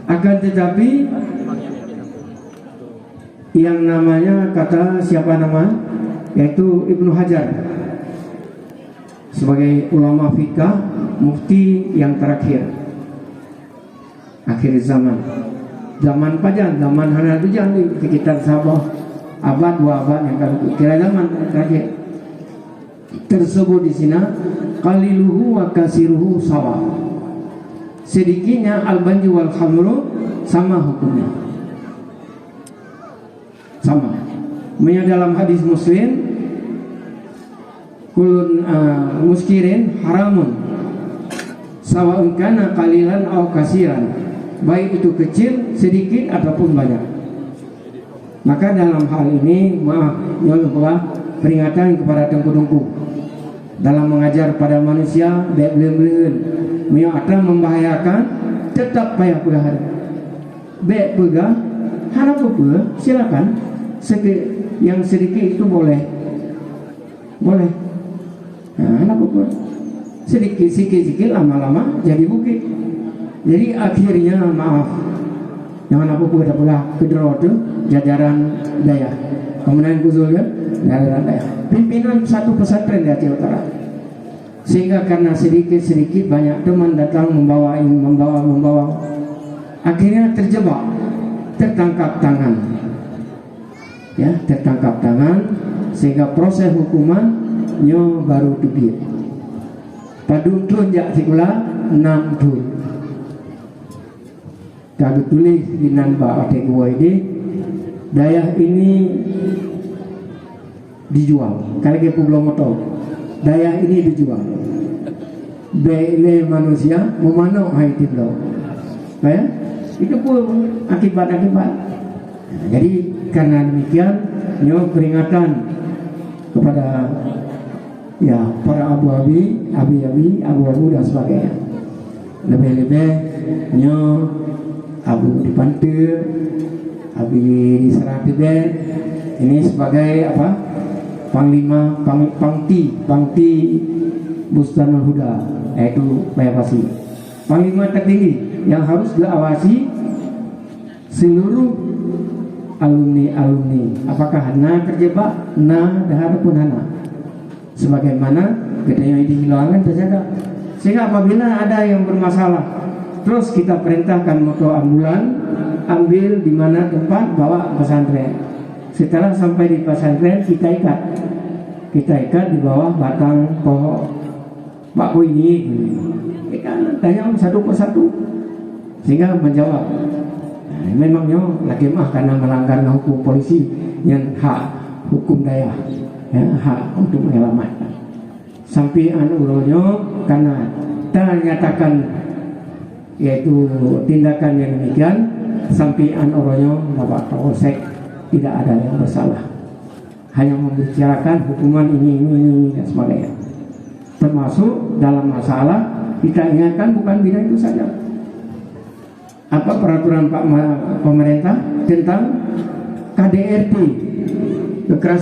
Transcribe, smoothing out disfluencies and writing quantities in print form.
Akan tetapi yang namanya, kata siapa nama, yaitu Ibnu Hajar sebagai ulama fikih, mufti yang terakhir akhir zaman pajan, zaman hana tujan di sekitar sabah abad 2 abad yang kan kira zaman terakhir tersebut di sini, qaliluhu wa kasiruhu sawa, sedikitnya al-banju wal khamru sama hukumnya, sama. Dalam hadis Muslim, kulun muskirin haramun sawa'un kana qalilan aw kasiran, baik itu kecil, sedikit ataupun banyak. Maka dalam hal ini nyolong peringatan kepada tengku-tengku dalam mengajar pada manusia, belum akan membahayakan, tetap payah pegahan. Baik pegah, harap pegah, silakan. Yang sedikit itu boleh. Nah, sedikit lama-lama jadi bukit. Jadi akhirnya maaf, jangan apa pun pula kedero tu jajaran daya. Kemudian kuzul kan jajaran daya. Pimpinan satu pesantren di Aceh Utara. Sehingga karena sedikit banyak teman datang membawa. Akhirnya terjebak, tertangkap tangan. Ya, tertangkap tangan sehingga proses hukuman nyo baru tubir. Padung tunjak sikula 6 tu. Kami tulis di namba atek gua ini, dayah ini dijual. Kalau kita belum tahu, dayah ini dijual. Bele manusia memano hai tiblo. Ya, itu pun akibat. Nah, jadi karena demikian, nyo peringatan kepada ya para abi-abi, abu-abu dan sebagainya. Lebih-lebih nyo abu di Pantai, abi di Seratibe, ini sebagai apa? Panglima, pangti Bustanul Huda, yaitu Bayapasi. Panglima tertinggi yang harus diawasi seluruh alumni. Apakah hana terjebak? Dahar pun hana. Sebagaimana katanya dihilangkan terjaga. Sehingga apabila ada yang bermasalah, terus kita perintahkan motor ambulan, ambil di mana tempat, bawa pesantren. Setelah sampai di pesantren, kita ikat di bawah batang pohon. Pak Bu ini, kita tanya satu persatu, sehingga menjawab. Nah, memangnya lagi mah karena melanggar hukum polisi yang hak hukum daya, ya, hak untuk menyelamatkan. Sampai uronyo karena ternyatakan yaitu tindakan yang demikian, sampai uronyo bapak polsek tidak ada yang bersalah, hanya membicarakan hukuman ini dan sebagainya. Termasuk dalam masalah kita ingatkan bukan bidang itu saja. Apa peraturan Pak pemerintah tentang KDRT, kekerasan